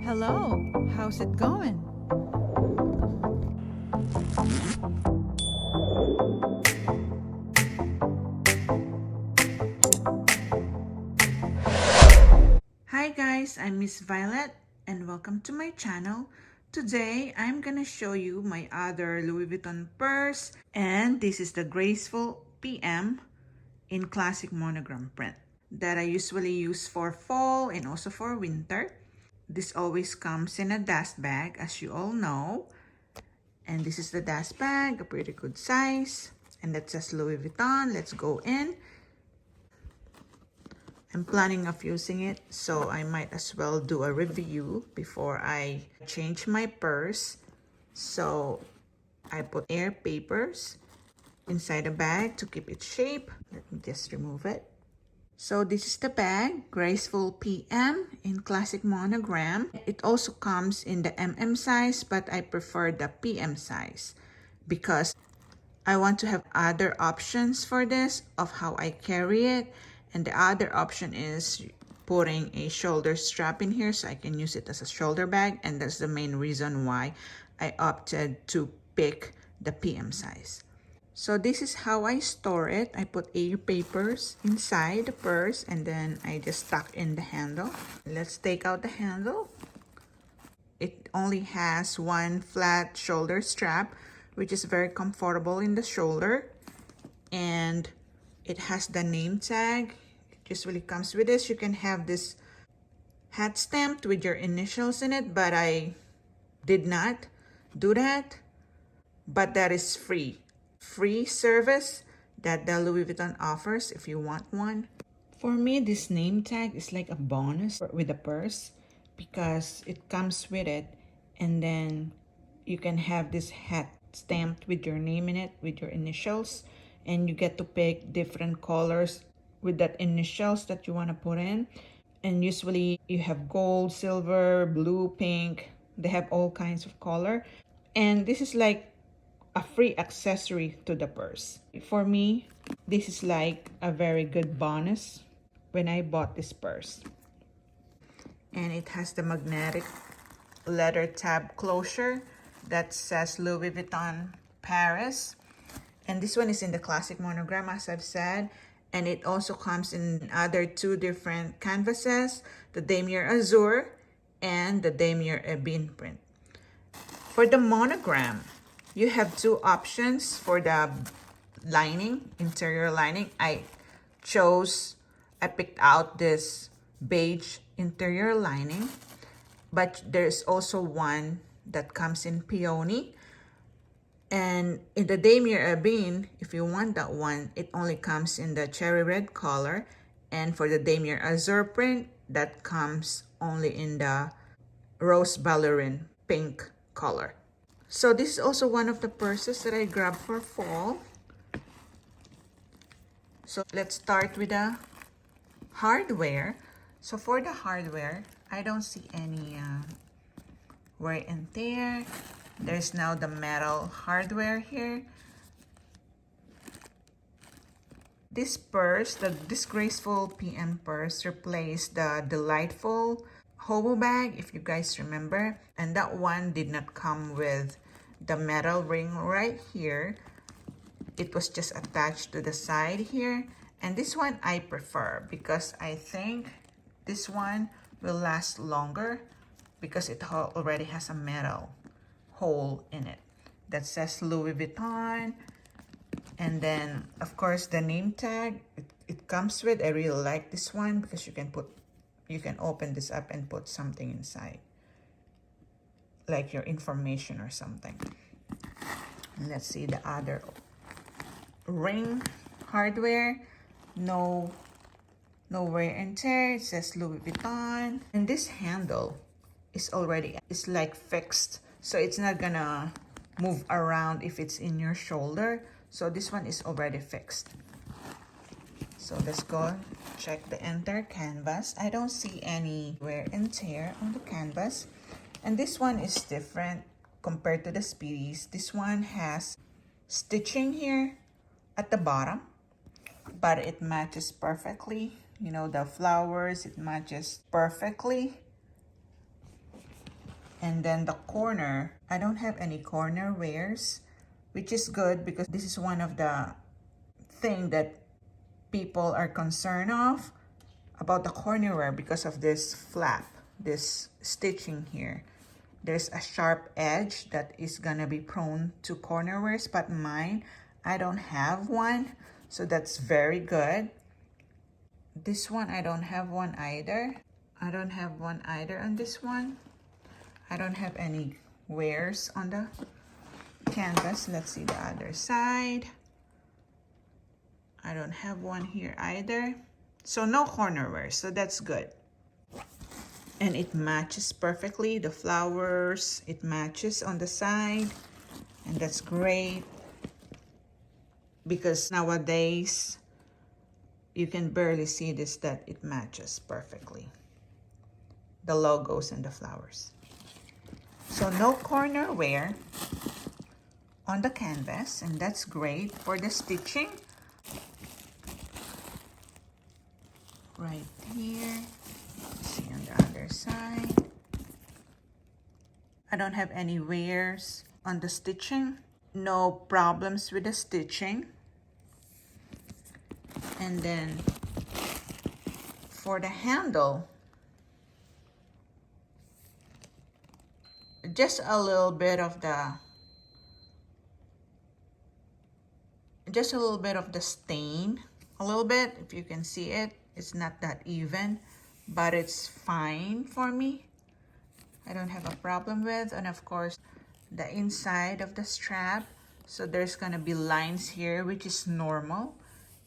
Hello, how's it going? Hi guys, I'm Miss Violet and welcome to my channel. Today, I'm gonna show you my other Louis Vuitton purse, and this is the Graceful PM in classic monogram print that I usually use for fall and also for winter. This always comes in a dust bag, as you all know. And this is the dust bag, a pretty good size. And that says Louis Vuitton. Let's go in. I'm planning of using it, so I might as well do a review before I change my purse. So I put air papers inside the bag to keep its shape. Let me just remove it. So this is the bag, Graceful PM in classic monogram. It also comes in the MM size, but I prefer the PM size because I want to have other options for this of how I carry it. And the other option is putting a shoulder strap in here so I can use it as a shoulder bag. And that's the main reason why I opted to pick the PM size. So this is how I store it. I put air papers inside the purse and then I just tuck in the handle. Let's take out the handle. It only has one flat shoulder strap, which is very comfortable in the shoulder. And it has the name tag. It usually comes with this. You can have this hat stamped with your initials in it, but I did not do that. But that is free. Free service that the Louis Vuitton offers if you want one. For me, this name tag is like a bonus with the purse because it comes with it, and then you can have this hat stamped with your name in it, with your initials, and you get to pick different colors with that initials that you want to put in. And usually you have gold, silver, blue, pink. They have all kinds of color. And this is like a free accessory to the purse. For me, this is like a very good bonus when I bought this purse. And it has the magnetic leather tab closure that says Louis Vuitton Paris. And this one is in the classic monogram, as I've said. And it also comes in other two different canvases, the Damier Azure and the Damier Ebene print. For the monogram, you have two options for the lining, interior lining. I picked out this beige interior lining, but there's also one that comes in peony. And in the Damier Ebene, if you want that one, it only comes in the cherry red color. And for the Damier Azure print, that comes only in the rose ballerine pink color. So this is also one of the purses that I grabbed for fall. So let's start with the hardware. So for the hardware, I don't see any wear and tear. There's now the metal hardware here. This purse, this Graceful PM purse, replaced the delightful hobo bag, if you guys remember. And that one did not come with the metal ring right here. It was just attached to the side here. And this one I prefer because I think this one will last longer because it already has a metal hole in it that says Louis Vuitton. And then of course the name tag it comes with. I really like this one because you can open this up and put something inside, like your information or something. And let's see the other ring hardware. No wear and tear. It says Louis Vuitton. And this handle is like fixed, so it's not gonna move around if it's in your shoulder. So this one is already fixed. So let's go check the entire canvas. I don't see any wear and tear on the canvas. And this one is different compared to the Speedies. This one has stitching here at the bottom, but it matches perfectly. You know, the flowers, it matches perfectly. And then the corner, I don't have any corner wears, which is good because this is one of the thing that people are concerned of about the corner wear because of this flap, this stitching here. There's a sharp edge that is gonna be prone to corner wears, but mine, I don't have one, so that's very good. This one, I don't have one either. I don't have one either on this one. I don't have any wears on the canvas. Let's see the other side. I don't have one here either. So no corner wears, so that's good. And it matches perfectly, the flowers, it matches on the side, and that's great because nowadays you can barely see this, that it matches perfectly, the logos and the flowers. So no corner wear on the canvas, and that's great for the stitching. Right here, see on the other side. I don't have any wears on the stitching, no problems with the stitching. And then for the handle, just a little bit of the stain, a little bit, if you can see it. It's not that even, but it's fine for me. I don't have a problem with. And of course, the inside of the strap, so there's gonna be lines here, which is normal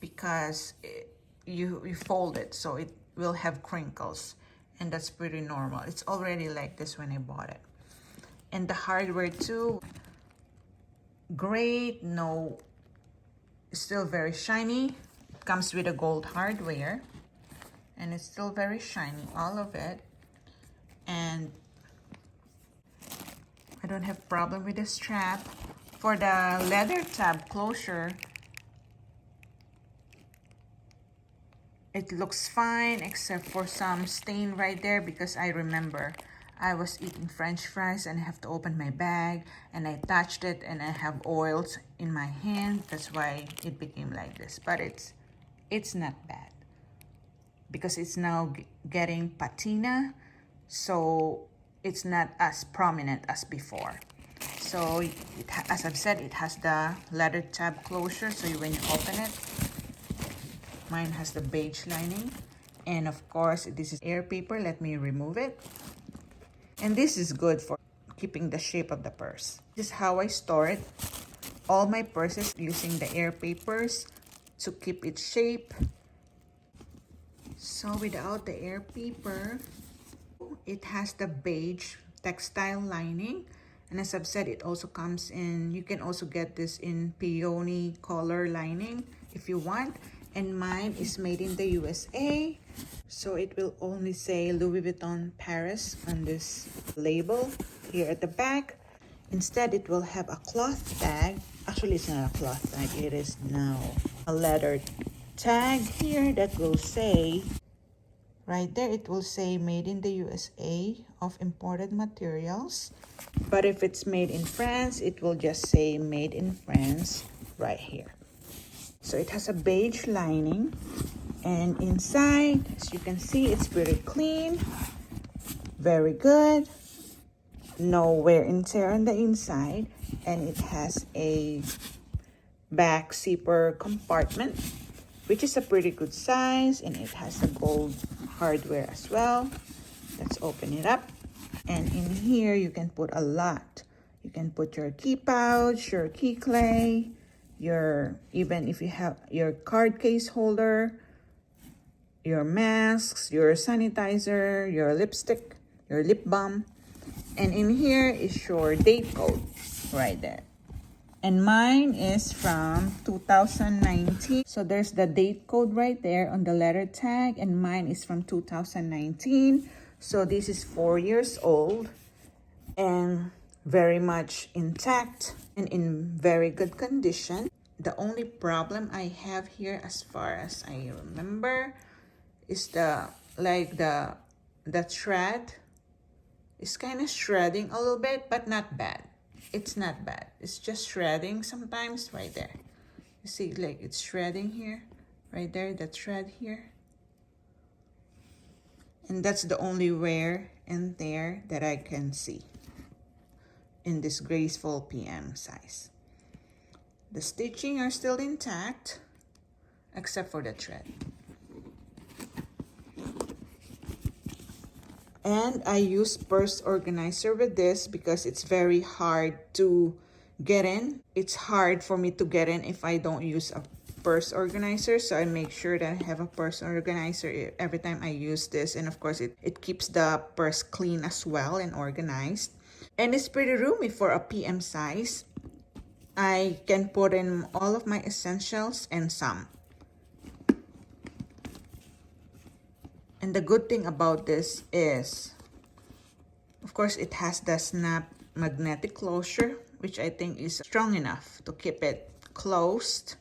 because you fold it, so it will have crinkles, and that's pretty normal. It's already like this when I bought it. And the hardware too, great. No, it's still very shiny. It comes with a gold hardware, and it's still very shiny, all of it. And I don't have problem with the strap. For the leather tab closure, it looks fine except for some stain right there, because I remember I was eating French fries and I have to open my bag and I touched it and I have oils in my hand. That's why it became like this, but it's not bad because it's now getting patina, so it's not as prominent as before. So as I've said, it has the leather tab closure, so when you open it, mine has the beige lining. And of course, this is air paper. Let me remove it. And this is good for keeping the shape of the purse. This is how I store it, all my purses, using the air papers to keep its shape. So without the air paper, it has the beige textile lining. And as I've said, it also comes in, you can also get this in peony color lining if you want. And mine is made in the USA. So it will only say Louis Vuitton Paris on this label here at the back. Instead, it will have a cloth tag. Actually, it's not a cloth tag. It is now a leather tag here that will say, right there, it will say made in the USA of imported materials. But if it's made in France, it will just say made in France right here. So it has a beige lining, and inside, as you can see, it's pretty clean, very good, no wear and tear on the inside, and it has a back zipper compartment, which is a pretty good size, and it has a gold hardware as well. Let's open it up, and in here you can put a lot. You can put your key pouch, your key clay, even if you have your card case holder, your masks, your sanitizer, your lipstick, your lip balm. And in here is your date code right there. And mine is from 2019. So there's the date code right there on the letter tag, and mine is from 2019. So this is 4 years old and very much intact and in very good condition. The only problem I have here, as far as I remember, is the thread is kind of shredding a little bit, but not bad. It's not bad. It's just shredding sometimes right there. You see, like it's shredding here, right there, the thread here. And that's the only wear and tear that I can see in this Graceful PM size. The stitching are still intact, except for the thread. And I use purse organizer with this because it's very hard to get in. It's hard for me to get in if I don't use a purse organizer. So I make sure that I have a purse organizer every time I use this. And of course, it keeps the purse clean as well and organized. And it's pretty roomy for a PM size. I can put in all of my essentials and some. And the good thing about this is, of course, it has the snap magnetic closure, which I think is strong enough to keep it closed.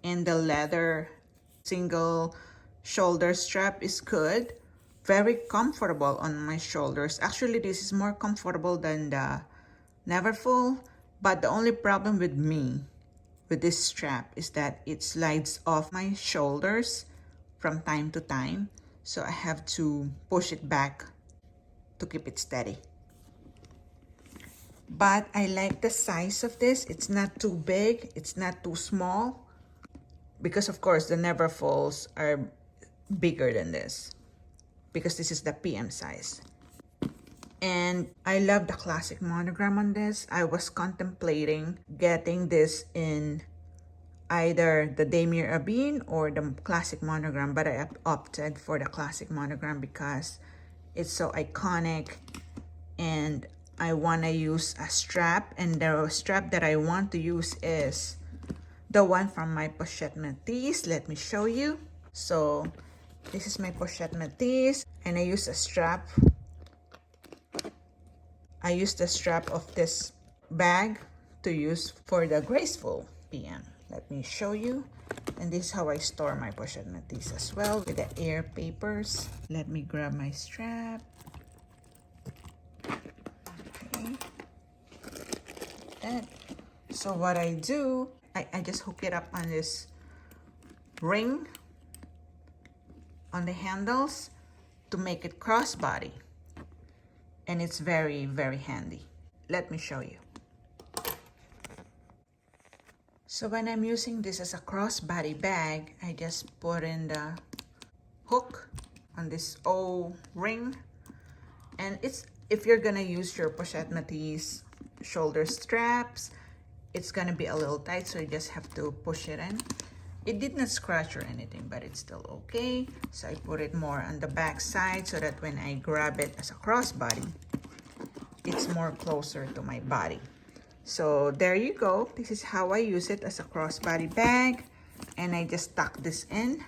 And the leather single shoulder strap is good. Very comfortable on my shoulders. Actually, this is more comfortable than the Neverfull. But the only problem with me with this strap is that it slides off my shoulders from time to time. So I have to push it back to keep it steady. But I like the size of this. It's not too big. It's not too small. Because of course the Neverfulls are bigger than this. Because this is the PM size. And I love the classic monogram on this. I was contemplating getting this in either the Damier Ebene or the classic monogram, but I opted for the classic monogram because it's so iconic and I want to use a strap, and the strap that I want to use is the one from my pochette métis. Let me show you. So this is my pochette métis, and I use a strap. I use the strap of this bag to use for the Graceful PM. Let me show you. And this is how I store my pochette métis as well, with the air papers. Let me grab my strap. Okay. That. So what I do, I just hook it up on this ring on the handles to make it crossbody. And it's very, very handy. Let me show you. So when I'm using this as a crossbody bag, I just put in the hook on this O-ring. And it's, if you're gonna use your pochette métis shoulder straps, it's gonna be a little tight, so you just have to push it in. It did not scratch or anything, but it's still okay. So I put it more on the back side so that when I grab it as a crossbody, it's more closer to my body. So there you go. This is how I use it as a crossbody bag. And I just tuck this in.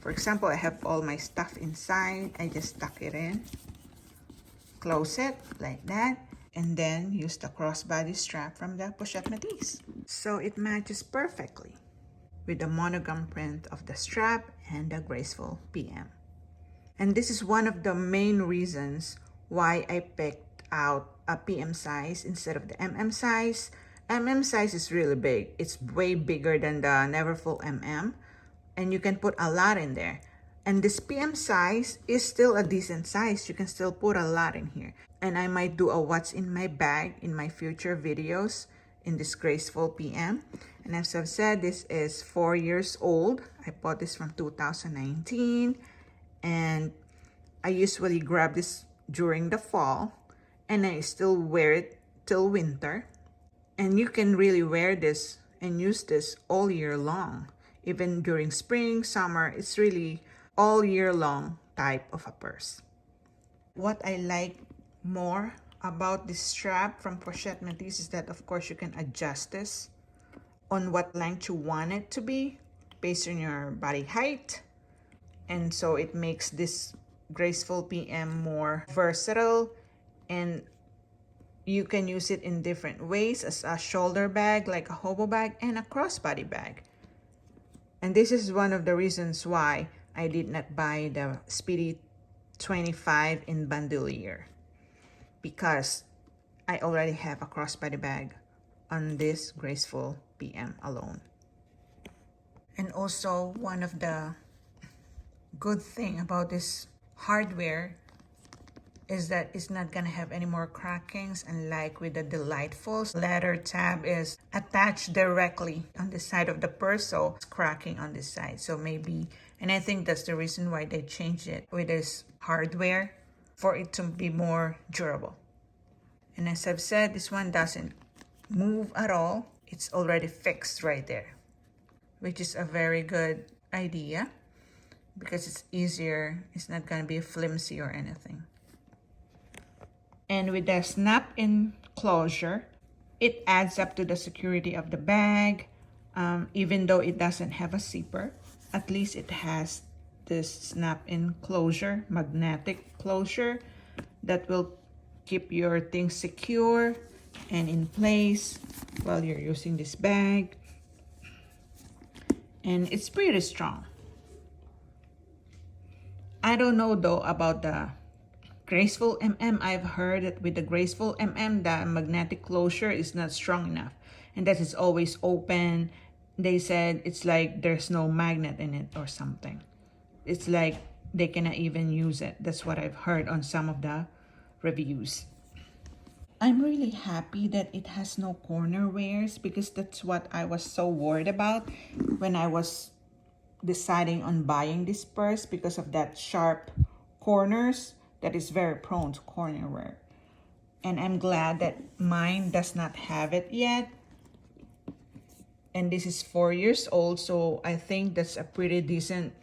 For example, I have all my stuff inside. I just tuck it in. Close it like that. And then use the crossbody strap from the pochette métis. So it matches perfectly with the monogram print of the strap and the Graceful PM. And this is one of the main reasons why I picked out a PM size instead of the MM size. MM size is really big. It's way bigger than the Neverfull MM, and you can put a lot in there. And this PM size is still a decent size. You can still put a lot in here. And I might do a what's in my bag in my future videos in this Graceful PM. And as I've said, this is 4 years old. I bought this from 2019, and I usually grab this during the fall, and I still wear it till winter. And you can really wear this and use this all year long. Even during spring, summer, it's really all year long type of a purse. What I like more about this strap from Pochette Métis is that, of course, you can adjust this on what length you want it to be based on your body height. And so it makes this Graceful PM more versatile, and You can use it in different ways as a shoulder bag, like a hobo bag, and a crossbody bag. And this is one of the reasons why I did not buy the Speedy 25 in bandolier, because I already have a crossbody bag on this Graceful PM alone. And also, one of the good thing about this hardware is that it's not gonna have any more crackings, unlike with the Delightful. Leather tab is attached directly on the side of the purse, so it's cracking on this side. So maybe, and I think that's the reason why they changed it with this hardware, for it to be more durable. And as I've said, this one doesn't move at all. It's already fixed right there, which is a very good idea because it's easier. It's not gonna be flimsy or anything. And with the snap-in closure, it adds up to the security of the bag. Even though it doesn't have a zipper, at least it has this snap-in closure, magnetic closure, that will keep your things secure and in place while you're using this bag. And it's pretty strong. I don't know though about the Graceful MM. I've heard that with the Graceful MM, the magnetic closure is not strong enough and that it's always open. They said it's like there's no magnet in it or something. It's like they cannot even use it. That's what I've heard on some of the reviews. I'm really happy that it has no corner wears, because that's what I was so worried about when I was deciding on buying this purse, because of that sharp corners that is very prone to corner wear. And I'm glad that mine does not have it yet. And this is 4 years old, so I think that's a pretty decent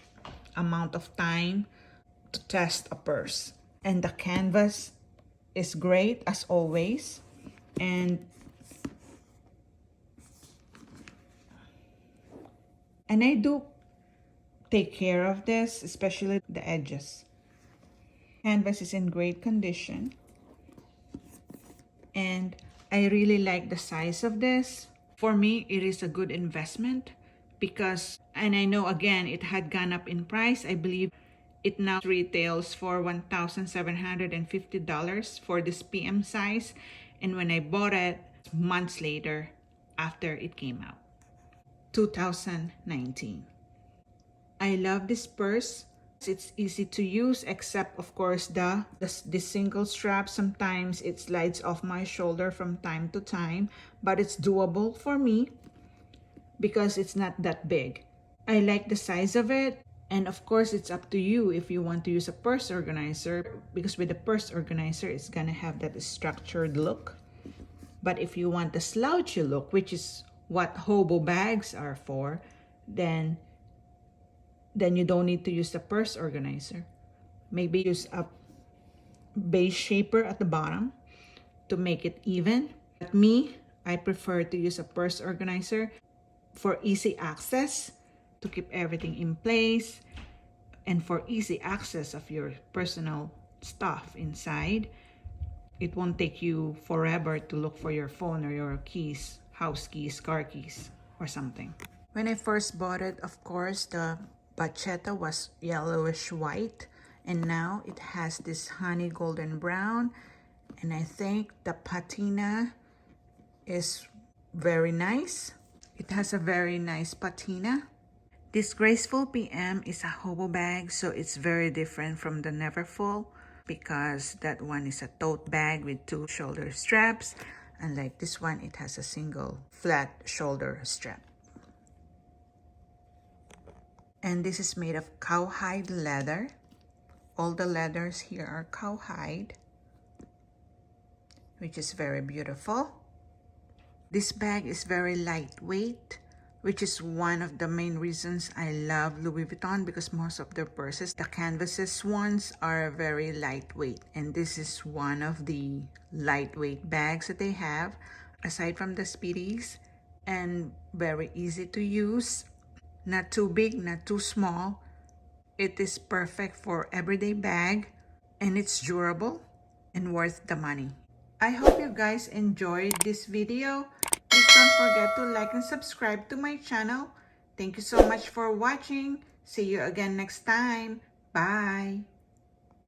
amount of time to test a purse. And the canvas is great as always. And I do take care of this, especially the edges. Canvas is in great condition. And I really like the size of this. For me, it is a good investment because, and I know again, it had gone up in price. I believe it now retails for $1,750 for this PM size. And when I bought it months later after it came out, 2019. I love this purse. It's easy to use, except of course the single strap. Sometimes it slides off my shoulder from time to time, but it's doable for me because it's not that big. I like the size of it, and of course it's up to you if you want to use a purse organizer, because with the purse organizer it's gonna have that structured look. But if you want the slouchy look, which is what hobo bags are for, then you don't need to use the purse organizer. Maybe use a base shaper at the bottom to make it even. But me, I prefer to use a purse organizer for easy access, to keep everything in place, and for easy access of your personal stuff inside. It won't take you forever to look for your phone or your keys, house keys, car keys, or something. When I first bought it, of course, the Bachetta was yellowish white, and now it has this honey golden brown, and I think the patina is very nice. It has a very nice patina. This Graceful PM is a hobo bag, so it's very different from the Neverfull, because that one is a tote bag with 2 shoulder straps. Unlike this one, it has a single flat shoulder strap. And this is made of cowhide leather. All the leathers here are cowhide, which is very beautiful. This bag is very lightweight, which is one of the main reasons I love Louis Vuitton, because most of their purses, the canvases ones, are very lightweight. And this is one of the lightweight bags that they have, aside from the Speedies, and very easy to use. Not too big, not too small. It is perfect for everyday bag, and it's durable and worth the money. I hope you guys enjoyed this video. Please don't forget to like and subscribe to my channel. Thank you so much for watching. See you again next time. Bye.